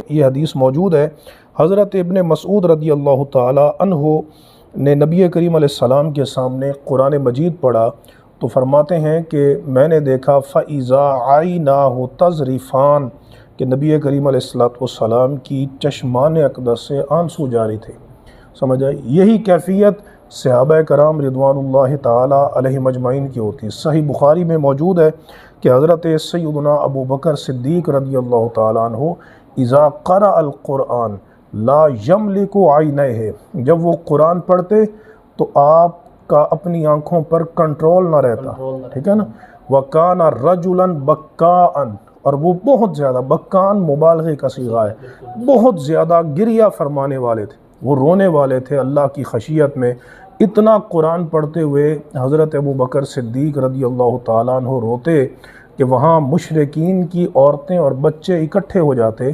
یہ حدیث موجود ہے، حضرت ابن مسعود رضی اللہ تعالی عنہ نے نبی کریم علیہ السلام کے سامنے قرآن مجید پڑھا تو فرماتے ہیں کہ میں نے دیکھا فَإِذَا عَيْنَاهُ تَذْرِفَانِ کہ نبی کریم علیہ السلام کی چشمان اقدس سے آنسو جاری تھے۔ سمجھ آئی؟ یہی کیفیت صحابہ کرام رضوان اللہ تعالی علیہ مجمعین کی ہوتی ہے۔ صحیح بخاری میں موجود ہے کہ حضرت سیدنا ابو بکر صدیق رضی اللہ تعالیٰ عنہ اذا قرأ القرآن لا یملک عینیہ، جب وہ قرآن پڑھتے تو آپ کا اپنی آنکھوں پر کنٹرول نہ رہتا، ٹھیک ہے نا۔ وَكَانَ رَجُلًا بَكَّاءً، اور وہ بہت زیادہ، بکان مبالغے کا صیغہ ہے، بہت زیادہ گریہ فرمانے والے تھے، وہ رونے والے تھے اللہ کی خشیت میں۔ اتنا قرآن پڑھتے ہوئے حضرت ابو بکر صدیق رضی اللہ تعالیٰ عنہ روتے کہ وہاں مشرکین کی عورتیں اور بچے اکٹھے ہو جاتے